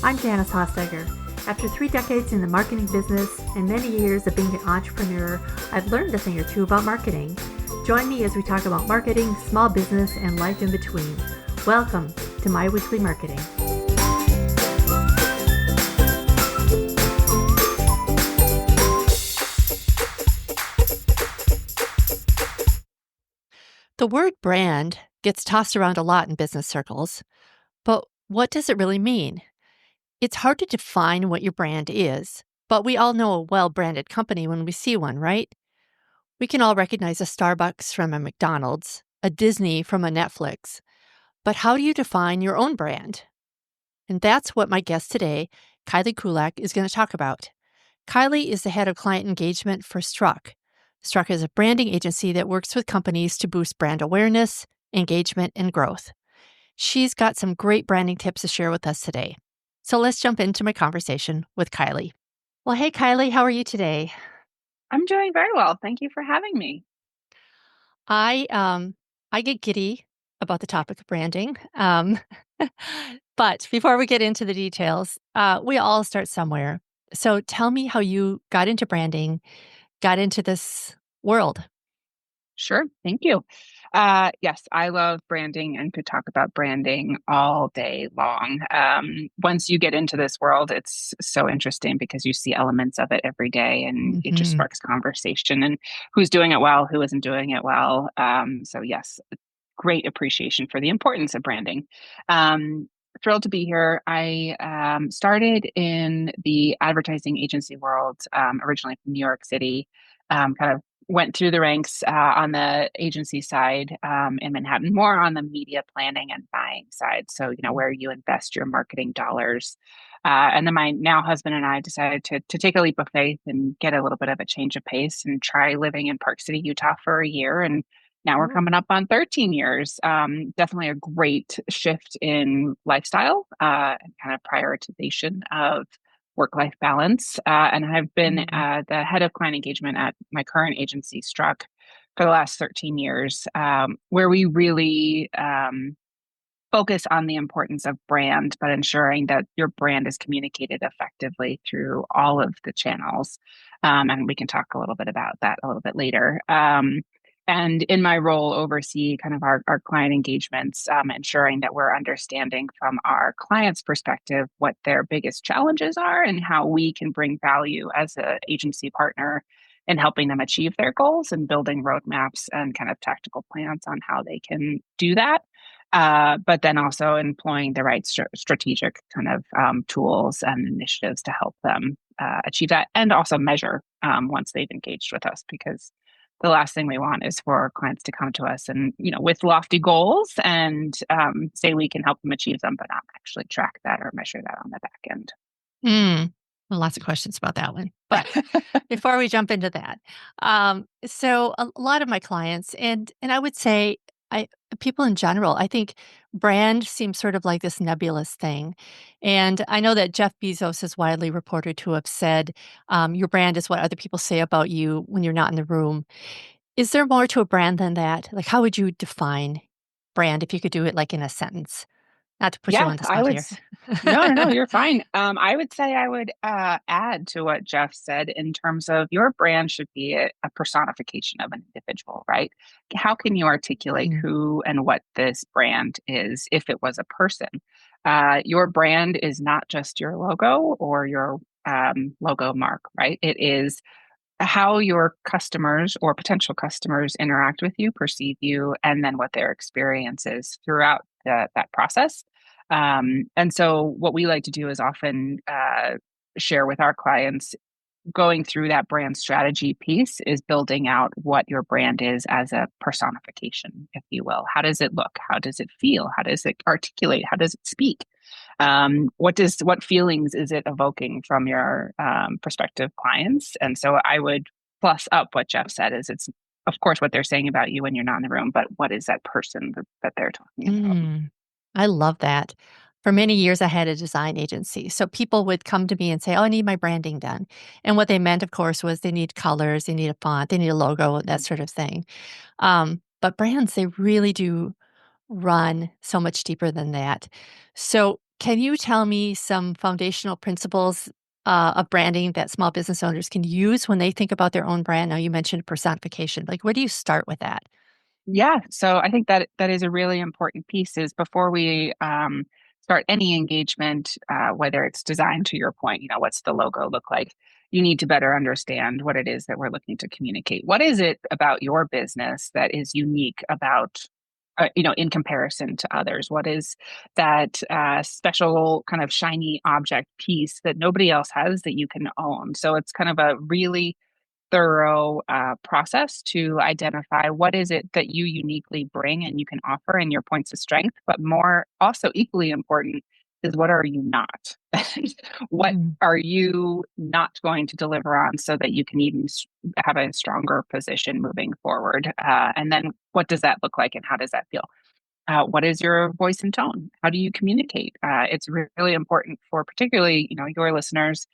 I'm Janice Hostegger. After 3 decades in the marketing business and many years of being an entrepreneur, I've learned a thing or two about marketing. Join me as we talk about marketing, small business, and life in between. Welcome to my weekly marketing. The word brand gets tossed around a lot in business circles, but what does it really mean? It's hard to define what your brand is, but we all know a well-branded company when we see one, right? We can all recognize a Starbucks from a McDonald's, a Disney from a Netflix, but how do you define your own brand? And that's what my guest today, Kylie Kullack, is going to talk about. Kylie is the head of client engagement for Struck. Struck is a branding agency that works with companies to boost brand awareness, engagement, and growth. She's got some great branding tips to share with us today. So let's jump into my conversation with Kylie. Well, hey, Kylie, how are you today? I'm doing very well. Thank you for having me. I get giddy about the topic of branding. But before we get into the details, we all start somewhere. So tell me how you got into branding, got into this world. Sure. Thank you. Yes, I love branding and could talk about branding all day long. Once you get into this world, it's so interesting because you see elements of it every day and it just Mm-hmm. sparks conversation and who's doing it well, who isn't doing it well. So, yes, great appreciation for the importance of branding. Thrilled to be here. I started in the advertising agency world, originally from New York City. Kind of went through the ranks on the agency side in Manhattan, more on the media planning and buying side. So, where you invest your marketing dollars. And then my now husband and I decided to take a leap of faith and get a little bit of a change of pace and try living in Park City, Utah for a year. And now we're coming up on 13 years. Definitely a great shift in lifestyle and kind of prioritization of work-life balance. And I've been the head of client engagement at my current agency, Struck, for the last 13 years, where we really focus on the importance of brand, but ensuring that your brand is communicated effectively through all of the channels. And we can talk a little bit about that a little bit later. And in my role, oversee kind of our client engagements, ensuring that we're understanding from our clients' perspective what their biggest challenges are and how we can bring value as an agency partner in helping them achieve their goals and building roadmaps and kind of tactical plans on how they can do that. But then also employing the right strategic kind of tools and initiatives to help them achieve that and also measure once they've engaged with us, because the last thing we want is for our clients to come to us and, with lofty goals and say we can help them achieve them, but not actually track that or measure that on the back end. Well, lots of questions about that one. But before we jump into that, so a lot of my clients, and I would say people in general, I think brand seems sort of like this nebulous thing. And I know that Jeff Bezos is widely reported to have said, your brand is what other people say about you when you're not in the room. Is there more to a brand than that? Like, how would you define brand if you could do it like in a sentence? Not to put you Yeah, on the I spot would. here. No, you're fine. I would say I would add to what Jeff said in terms of your brand should be a personification of an individual, right? How can you articulate Mm, who and what this brand is if it was a person? Your brand is not just your logo or your logo mark, right? It is how your customers or potential customers interact with you, perceive you, and then what their experience is throughout that process. And so, what we like to do is often share with our clients going through that brand strategy piece is building out what your brand is as a personification, if you will. How does it look? How does it feel? How does it articulate? How does it speak? What feelings is it evoking from your prospective clients? And so I would plus up what Jeff said is it's of course what they're saying about you when you're not in the room, but what is that person that they're talking about? mm. I love that. For many years, I had a design agency. So people would come to me and say, "Oh, I need my branding done." And what they meant, of course, was they need colors, they need a font, they need a logo, that sort of thing. But brands, they really do run so much deeper than that. So Can you tell me some foundational principles of branding that small business owners can use when they think about their own brand? Now, you mentioned personification. Like, where do you start with that? Yeah, so I think that that is a really important piece is before we start any engagement, whether it's designed to your point, what's the logo look like? You need to better understand what it is that we're looking to communicate. What is it about your business that is unique about, in comparison to others? What is that special kind of shiny object piece that nobody else has that you can own? So it's kind of a really thorough process to identify what is it that you uniquely bring and you can offer and your points of strength, but more also equally important is what are you not? What Mm. are you not going to deliver on so that you can even have a stronger position moving forward? And then what does that look like and how does that feel? What is your voice and tone? How do you communicate? It's really important for particularly, your listeners,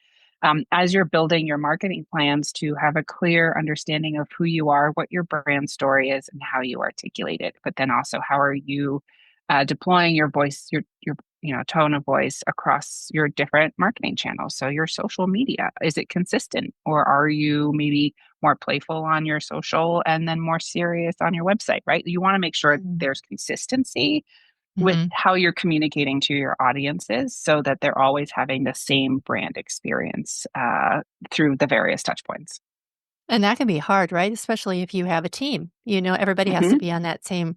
as you're building your marketing plans to have a clear understanding of who you are, what your brand story is, and how you articulate it. But then also, how are you deploying your voice, your tone of voice across your different marketing channels? So your social media, is it consistent, or are you maybe more playful on your social and then more serious on your website, right? You want to make sure Mm. there's consistency with Mhm. how you're communicating to your audiences so that they're always having the same brand experience through the various touch points. And that can be hard, right? Especially if you have a team. Everybody has to Hmm. be on that same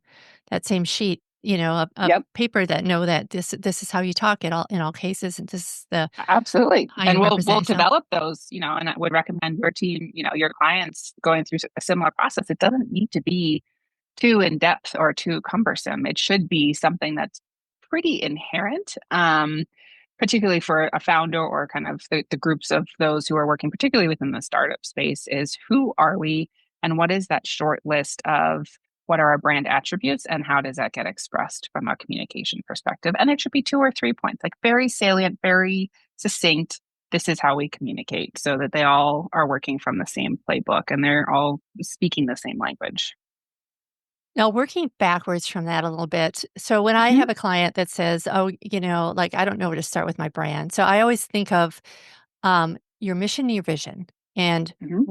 sheet, of Yep, paper that know that this is how you talk in all cases, and this is the absolutely. how you And we'll represent yourself. develop those, and I would recommend your team, your clients going through a similar process. It doesn't need to be too in depth or too cumbersome. It should be something that's pretty inherent, particularly for a founder or kind of the groups of those who are working, particularly within the startup space, is who are we and what is that short list of what are our brand attributes and how does that get expressed from a communication perspective? And it should be 2 or 3 points, like very salient, very succinct. This is how we communicate so that they all are working from the same playbook and they're all speaking the same language. Now, working backwards from that a little bit. So, when I Mhm, have a client that says, "Oh, like I don't know where to start with my brand," so I always think of your mission, your vision, and mhm.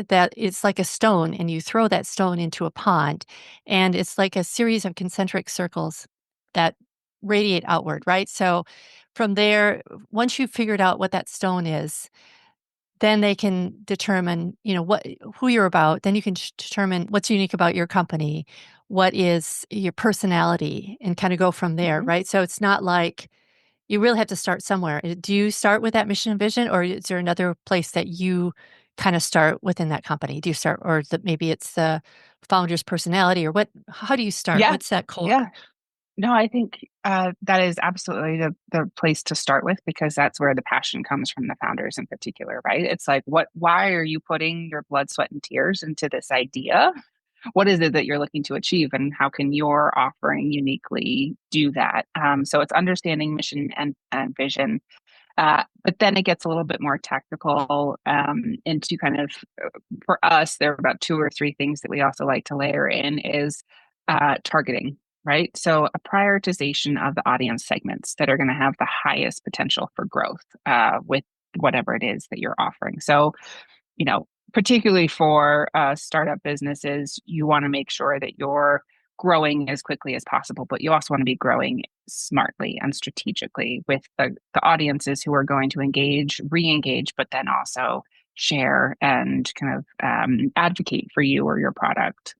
that it's like a stone, and you throw that stone into a pond, and it's like a series of concentric circles that radiate outward, right? So, from there, once you've figured out what that stone is, then they can determine, who you're about. Then you can determine what's unique about your company, what is your personality, and kind of go from there, Mhm. right? So it's not like you really have to start somewhere. Do you start with that mission and vision, or is there another place that you kind of start within that company? Do you start, or that maybe it's the founder's personality, or what? How do you start? Yeah. What's that core? Yeah. No, I think that is absolutely the place to start with because that's where the passion comes from the founders in particular, right? It's like, why are you putting your blood, sweat, and tears into this idea? What is it that you're looking to achieve, and how can your offering uniquely do that? So it's understanding mission and vision. But then it gets a little bit more tactical into kind of for us, there are about 2 or 3 things that we also like to layer in is targeting, right? So a prioritization of the audience segments that are going to have the highest potential for growth with whatever it is that you're offering. So particularly for startup businesses, you want to make sure that you're growing as quickly as possible, but you also want to be growing smartly and strategically with the audiences who are going to engage, re-engage, but then also share and kind of advocate for you or your product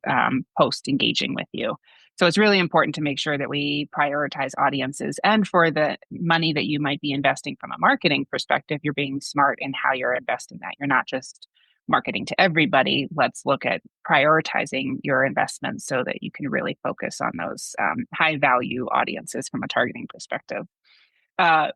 post engaging with you. So it's really important to make sure that we prioritize audiences. And for the money that you might be investing from a marketing perspective, you're being smart in how you're investing that. You're not just marketing to everybody. Let's look at prioritizing your investments so that you can really focus on those high value audiences from a targeting perspective.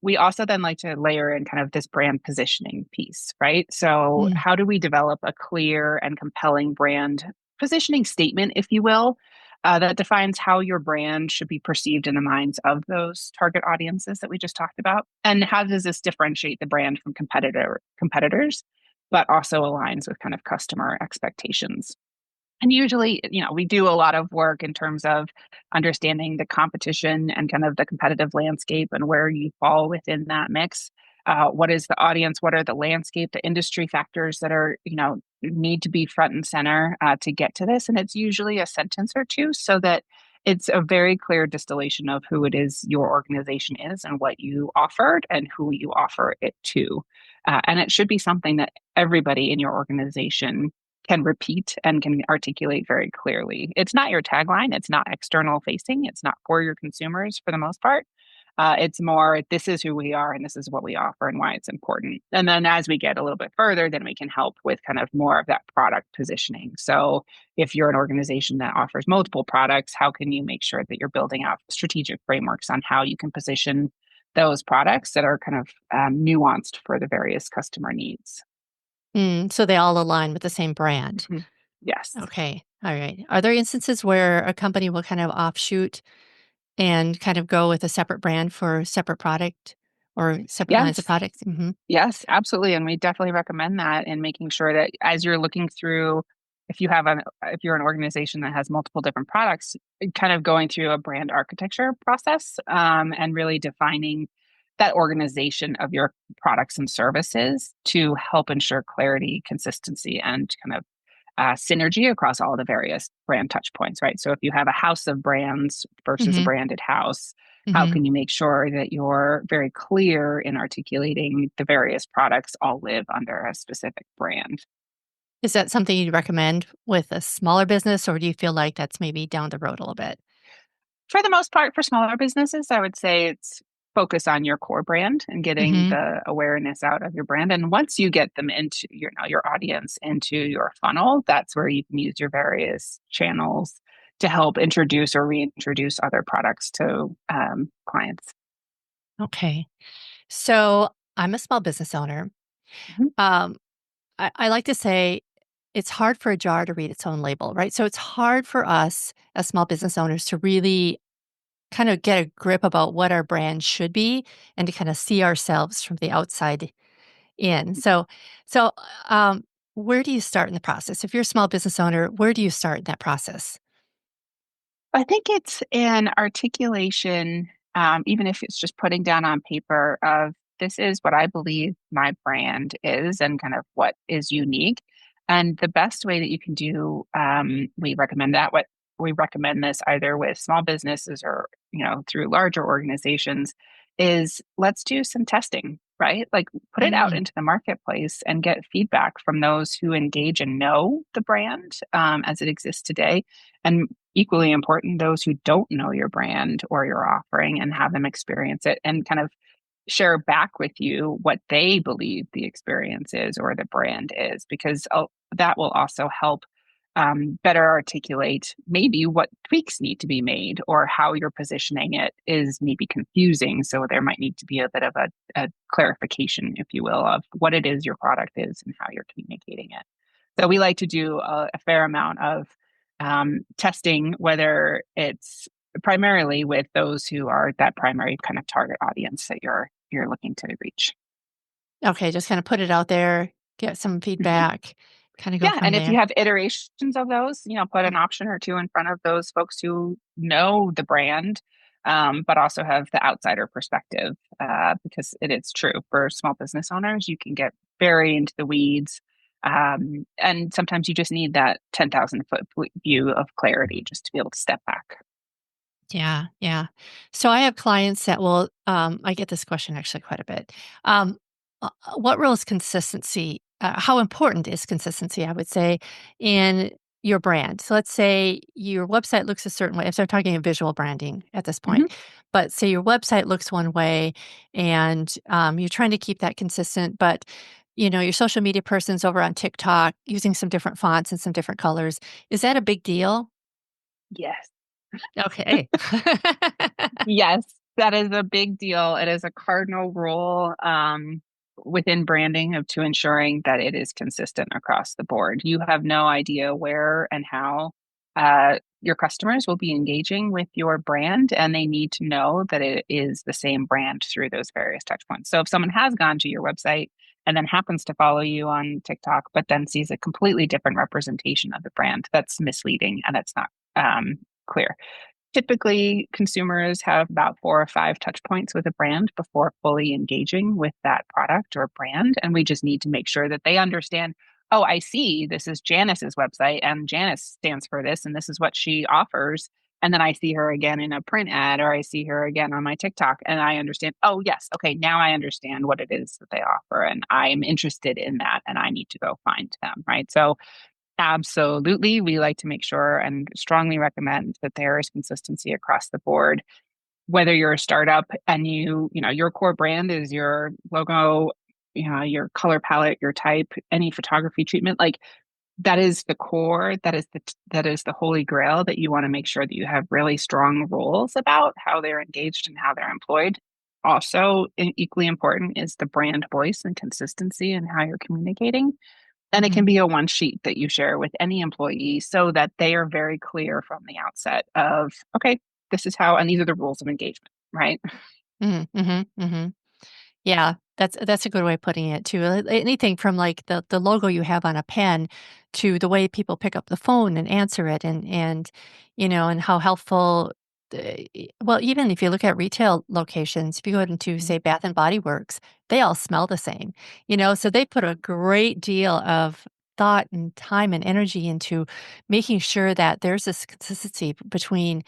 We also then like to layer in kind of this brand positioning piece, right? So, Mm. how do we develop a clear and compelling brand positioning statement, if you will, that defines how your brand should be perceived in the minds of those target audiences that we just talked about? And how does this differentiate the brand from competitors, but also aligns with kind of customer expectations? And usually, we do a lot of work in terms of understanding the competition and kind of the competitive landscape and where you fall within that mix. What is the audience? What are the landscape, the industry factors that are, need to be front and center to get to this? And it's usually a sentence or two so that it's a very clear distillation of who it is your organization is and what you offered and who you offer it to. And it should be something that everybody in your organization can repeat and can articulate very clearly. It's not your tagline, it's not external facing, it's not for your consumers for the most part. It's more, this is who we are and this is what we offer and why it's important. And then as we get a little bit further, then we can help with kind of more of that product positioning. So if you're an organization that offers multiple products, how can you make sure that you're building out strategic frameworks on how you can position those products that are kind of nuanced for the various customer needs? So they all align with the same brand. Mhm. Yes. Okay. All right. Are there instances where a company will kind of offshoot and kind of go with a separate brand for separate product or separate lines of Yes. products? Hmm. Yes, absolutely. And we definitely recommend that in making sure that as you're looking through, if you're an organization that has multiple different products, kind of going through a brand architecture process and really defining that organization of your products and services to help ensure clarity, consistency, and kind of synergy across all the various brand touch points, right? So if you have a house of brands versus a Hmm. branded house, how Hmm. can you make sure that you're very clear in articulating the various products all live under a specific brand? Is that something you'd recommend with a smaller business, or do you feel like that's maybe down the road a little bit? For the most part, for smaller businesses, I would say it's focus on your core brand and getting Hmm. the awareness out of your brand. And once you get them into your audience into your funnel, that's where you can use your various channels to help introduce or reintroduce other products to clients. Okay. So I'm a small business owner. Mhm. Um, I like to say it's hard for a jar to read its own label, right? So it's hard for us as small business owners to really kind of get a grip about what our brand should be and to kind of see ourselves from the outside in. So, um, where do you start in the process? If you're a small business owner, where do you start in that process? I think it's an articulation, even if it's just putting down on paper of this is what I believe my brand is and kind of what is unique. And the best way that you can do, we recommend that. What we recommend this either with small businesses or through larger organizations is let's do some testing, right? Like put it out Mm, into the marketplace and get feedback from those who engage and know the brand as it exists today. And equally important, those who don't know your brand or your offering and have them experience it and kind of share back with you what they believe the experience is or the brand is, because that will also help better articulate maybe what tweaks need to be made or how you're positioning it is maybe confusing. So there might need to be a bit of a clarification, if you will, of what it is your product is and how you're communicating it. So we like to do a fair amount of testing, whether it's primarily with those who are that primary kind of target audience that you're looking to reach. okay, just kind of put it out there, get some Mhm. feedback, kind of go Yeah, from and if you there. have iterations of those, put an option or two in front of those folks who know the brand, but also have the outsider perspective, because it is true for small business owners, you can get very into the weeds, and sometimes you just need that 10,000 foot view of clarity just to be able to step back. Yeah, yeah. So I have clients that will, I get this question actually quite a bit. What role is consistency? How important is consistency, I would say, in your brand? So let's say your website looks a certain way. If they're talking visual branding at this Mhm. point, but say your website looks one way and you're trying to keep that consistent, but your social media person's over on TikTok using some different fonts and some different colors. Is that a big deal? Yes. Okay. Yes, that is a big deal. It is a cardinal rule within branding of to ensuring that it is consistent across the board. You have no idea where and how your customers will be engaging with your brand, and they need to know that it is the same brand through those various touch points. So if someone has gone to your website and then happens to follow you on TikTok, but then sees a completely different representation of the brand that's misleading and that's not clear. Typically, consumers have about 4 or 5 touch points with a brand before fully engaging with that product or brand. And we just need to make sure that they understand, oh, I see this is Janice's website and Janice stands for this and this is what she offers. And then I see her again in a print ad or I see her again on my TikTok and I understand, oh, yes, okay, now I understand what it is that they offer and I'm interested in that and I need to go find them, right? So absolutely. We like to make sure and strongly recommend that there is consistency across the board. Whether you're a startup and your core brand is your logo, your color palette, your type, any photography treatment, like that is the core, that is the holy grail that you want to make sure that you have really strong rules about how they're engaged and how they're employed. Also, equally important is the brand voice and consistency and how you're communicating. And it Mhm. can be a one sheet that you share with any employee so that they are very clear from the outset of, okay, this is how, and these are the rules of engagement, right? Mhm, mhm, mhm. Yeah, that's a good way of putting it too. Anything from like the logo you have on a pen to the way people pick up the phone and answer it and and how helpful well, even if you look at retail locations, if you go into Mhm. say Bath and Body Works, they all smell the same. So they put a great deal of thought and time and energy into making sure that there's this consistency between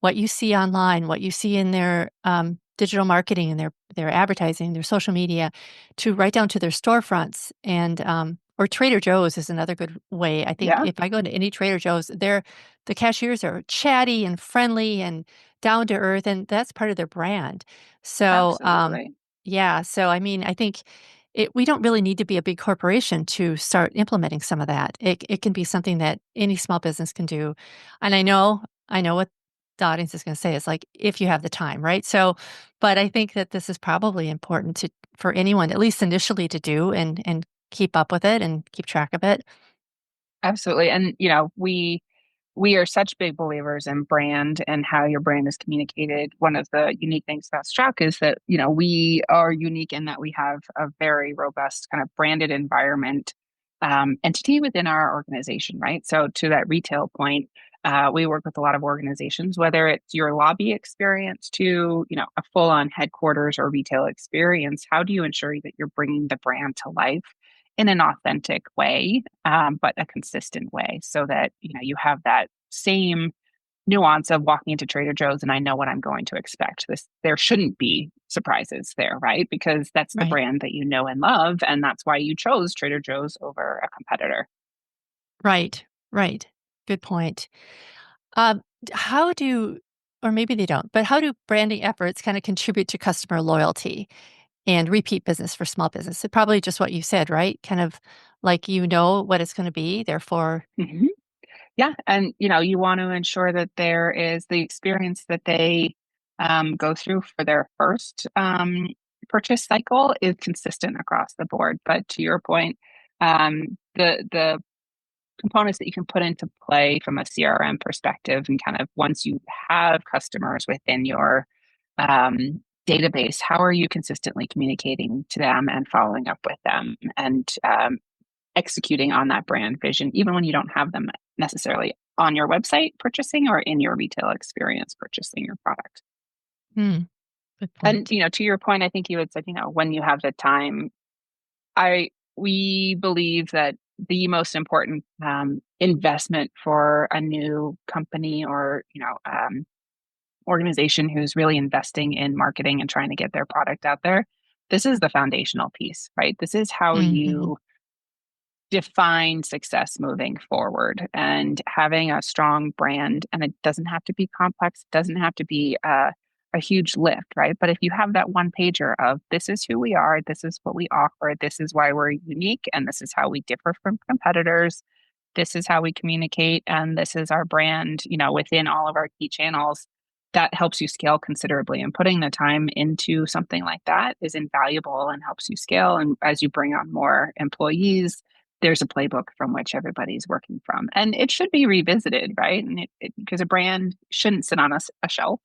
what you see online, what you see in their digital marketing and their advertising, their social media, to right down to their storefronts and or Trader Joe's is another good way. I think Yeah, if I go to any Trader Joe's, the cashiers are chatty and friendly and down to earth, and that's part of their brand. So, absolutely. yeah. So, I mean, I think we don't really need to be a big corporation to start implementing some of that. It can be something that any small business can do, and I know what the audience is going to say is like if you have the time, right? So, but I think that this is probably important to for anyone, at least initially, to do and keep up with it and keep track of it. Absolutely. And, we are such big believers in brand and how your brand is communicated. One of the unique things about Struck is that, we are unique in that we have a very robust kind of branded environment entity within our organization, right? So to that retail point, we work with a lot of organizations, whether it's your lobby experience to, a full on headquarters or retail experience. How do you ensure that you're bringing the brand to life in an authentic way, but a consistent way so that, you have that same nuance of walking into Trader Joe's and I know what I'm going to expect. There shouldn't be surprises there, right? Because that's the Right. brand that you know and love, and that's why you chose Trader Joe's over a competitor. Right. Right. Good point. How do, or maybe they don't, but how do branding efforts kind of contribute to customer loyalty and repeat business for small business? It's probably just what you said, right? Kind of like what it's going to be, therefore. Mhm. Yeah, and you want to ensure that there is the experience that they go through for their first purchase cycle is consistent across the board. But to your point, the components that you can put into play from a CRM perspective, and kind of once you have customers within your database, how are you consistently communicating to them and following up with them and executing on that brand vision, even when you don't have them necessarily on your website purchasing or in your retail experience purchasing your product. Hmm, good And point. to your point, I think you had said, when you have the time, I we believe that the most important investment for a new company or organization who's really investing in marketing and trying to get their product out there, this is the foundational piece, right? This is how Hmm. you define success moving forward, and having a strong brand. And it doesn't have to be complex, it doesn't have to be a huge lift, right? But if you have that one pager of this is who we are, this is what we offer, this is why we're unique, and this is how we differ from competitors, this is how we communicate, and this is our brand, within all of our key channels, that helps you scale considerably. And putting the time into something like that is invaluable and helps you scale. And as you bring on more employees, there's a playbook from which everybody's working from. And it should be revisited, right? And because a brand shouldn't sit on a shelf.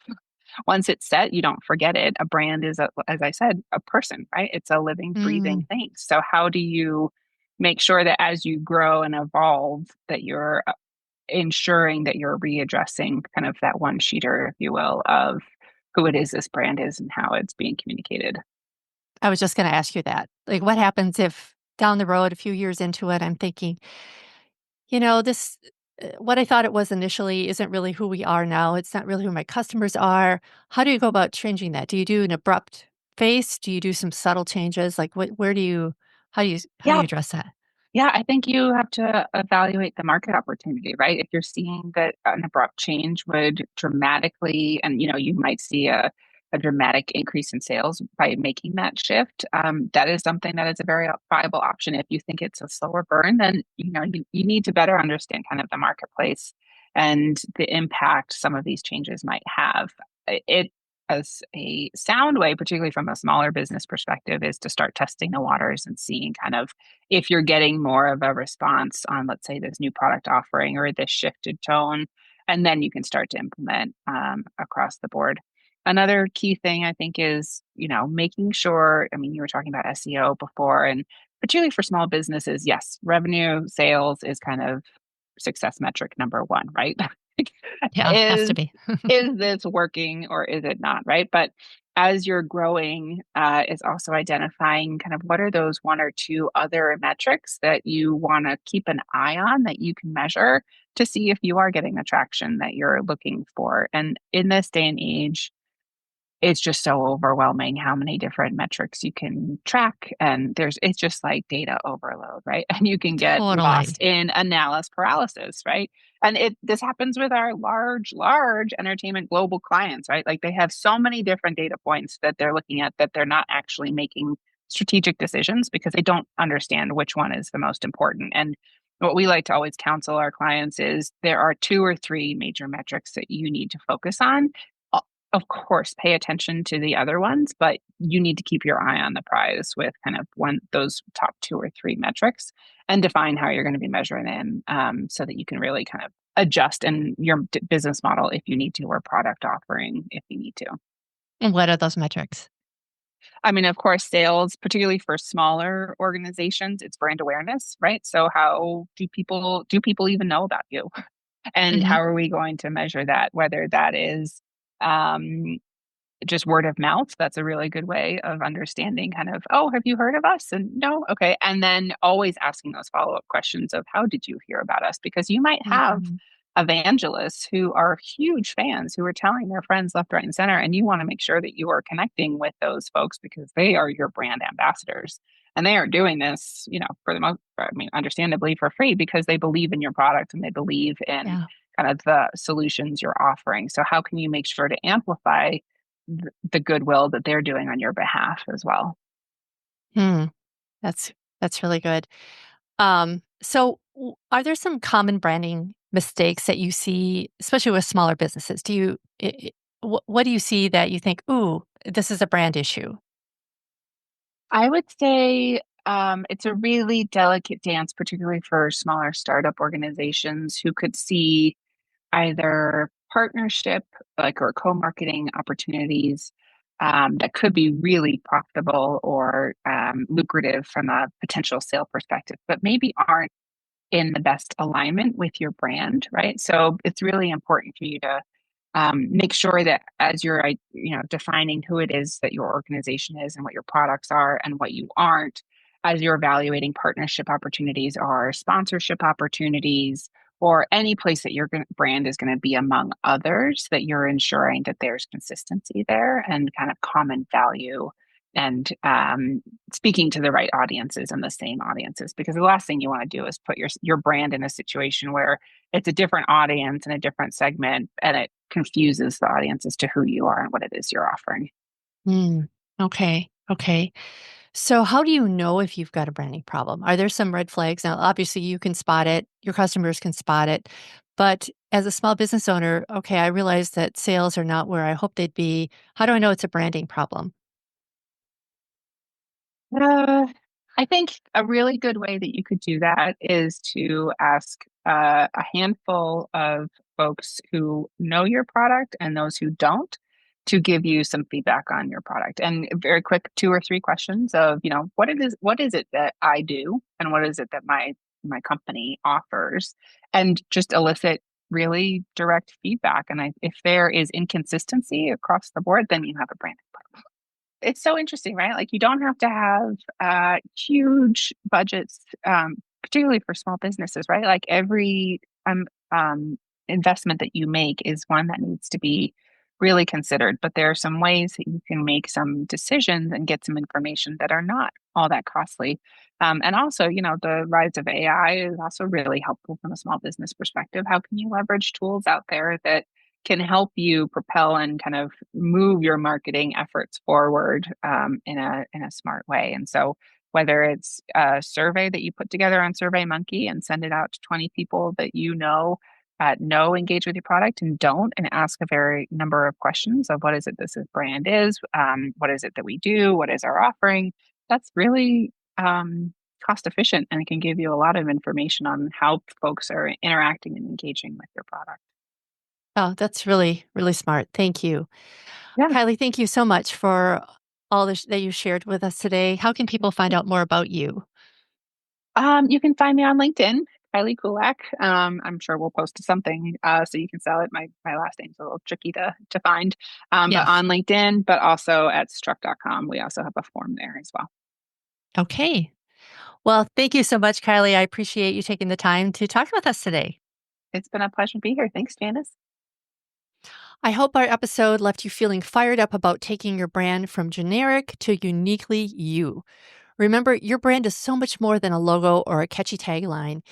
Once it's set, you don't forget it. A brand is, as I said, a person, right? It's a living, breathing Mm, thing. So how do you make sure that as you grow and evolve, that you're ensuring that you're readdressing kind of that one sheeter, if you will, of who it is this brand is and how it's being communicated. I was just going to ask you that. Like, what happens if down the road, a few years into it, I'm thinking, this, what I thought it was initially isn't really who we are now. It's not really who my customers are. How do you go about changing that? Do you do an abrupt face? Do you do some subtle changes? Like, where do you, how do Yeah, you address that? Yeah, I think you have to evaluate the market opportunity, right? If you're seeing that an abrupt change would dramatically, and you might see a dramatic increase in sales by making that shift, that is something that is a very viable option. If you think it's a slower burn, then you need to better understand kind of the marketplace and the impact some of these changes might have. It as a sound way, particularly from a smaller business perspective, is to start testing the waters and seeing kind of if you're getting more of a response on, let's say, this new product offering or this shifted tone, and then you can start to implement across the board. Another key thing I think is, making sure, I mean, you were talking about SEO before, and particularly for small businesses, yes, revenue sales is kind of success metric number one, right? Yeah, has to is be. is this working or is it not, right? But as you're growing, is also identifying kind of what are those one or two other metrics that you want to keep an eye on that you can measure to see if you are getting the traction that you're looking for. And in this day and age, it's just so overwhelming how many different metrics you can track, and it's just like data overload, right? And you can get lost Totally. in analysis paralysis, right? And this happens with our large entertainment global clients, right? Like they have so many different data points that they're looking at that they're not actually making strategic decisions because they don't understand which one is the most important. And what we like to always counsel our clients is there are two or three major metrics that you need to focus on. Of course, pay attention to the other ones, but you need to keep your eye on the prize with kind of those top two or three metrics and define how you're going to be measuring them, so that you can really kind of adjust in your business model if you need to, or product offering if you need to. And what are those metrics? I mean, of course, sales, particularly for smaller organizations, it's brand awareness, right? So how do people even know about you? And Hmm. how are we going to measure that? Whether that is um, just word of mouth. That's a really good way of understanding kind of, oh, have you heard of us? And no, okay. And then always asking those follow-up questions of how did you hear about us? Because you might have Hmm. evangelists who are huge fans who are telling their friends left, right, and center. And you want to make sure that you are connecting with those folks because they are your brand ambassadors. And they are doing this, for the most, I mean, understandably for free because they believe in your product and they believe in Yeah. kind of the solutions you're offering. So how can you make sure to amplify the goodwill that they're doing on your behalf as well? Hmm. That's that's really good. Are there some common branding mistakes that you see, especially with smaller businesses? Do you, what do you see that you think, ooh, this is a brand issue? I would say it's a really delicate dance, particularly for smaller startup organizations who could see either partnership, like or co-marketing opportunities that could be really profitable or lucrative from a potential sale perspective, but maybe aren't in the best alignment with your brand, right? So it's really important for you to make sure that as you're, defining who it is that your organization is and what your products are and what you aren't, as you're evaluating partnership opportunities or sponsorship opportunities or any place that your brand is going to be among others, that you're ensuring that there's consistency there and kind of common value and speaking to the right audiences and the same audiences, because the last thing you want to do is put your brand in a situation where it's a different audience and a different segment and it confuses the audience as to who you are and what it is you're offering. Hmm. Okay. Okay. So, how do you know if you've got a branding problem? Are there some red flags? Now, obviously, you can spot it, your customers can spot it. But as a small business owner, okay, I realize that sales are not where I hope they'd be. How do I know it's a branding problem? Uh, I think a really good way that you could do that is to ask a handful of folks who know your product and those who don't, to give you some feedback on your product. And very quick 2 or 3 questions of, what is it that I do and what is it that my company offers, and just elicit really direct feedback. And if there is inconsistency across the board, then you have a brand problem. It's so interesting, right? Like, you don't have to have huge budgets, particularly for small businesses, right? Like, every investment that you make is one that needs to be really considered. But there are some ways that you can make some decisions and get some information that are not all that costly. And also, the rise of AI is also really helpful from a small business perspective. How can you leverage tools out there that can help you propel and kind of move your marketing efforts forward in a smart way? And so, whether it's a survey that you put together on SurveyMonkey and send it out to 20 people that know engage with your product and don't, and ask a very number of questions of what is it this brand is, what is it that we do, what is our offering. That's really cost efficient, and it can give you a lot of information on how folks are interacting and engaging with your product. Oh, that's really, really smart. Thank you. Yeah. Kylie, thank you so much for all this that you shared with us today. How can people find out more about you? You can find me on LinkedIn, Kylie Kullack. I'm sure we'll post something so you can sell it. My last name's a little tricky to find, but Yes. on LinkedIn, but also at struck.com. We also have a form there as well. Okay. Well, thank you so much, Kylie. I appreciate you taking the time to talk with us today. It's been a pleasure to be here. Thanks, Janice. I hope our episode left you feeling fired up about taking your brand from generic to uniquely you. Remember, your brand is so much more than a logo or a catchy tagline.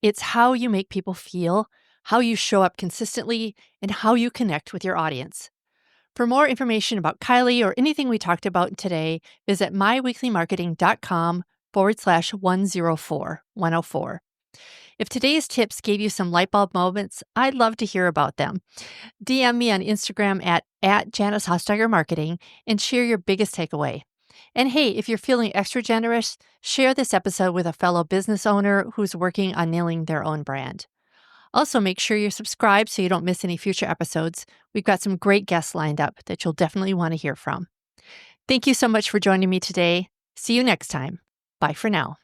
It's how you make people feel, how you show up consistently, and how you connect with your audience. For more information about Kylie or anything we talked about today, visit myweeklymmarketing.com/104. If today's tips gave you some light bulb moments, I'd love to hear about them. DM me on Instagram at Janice Hosteiger Marketing and share your biggest takeaway. And hey, if you're feeling extra generous, share this episode with a fellow business owner who's working on nailing their own brand. Also, make sure you're subscribed so you don't miss any future episodes. We've got some great guests lined up that you'll definitely want to hear from. Thank you so much for joining me today. See you next time. Bye for now.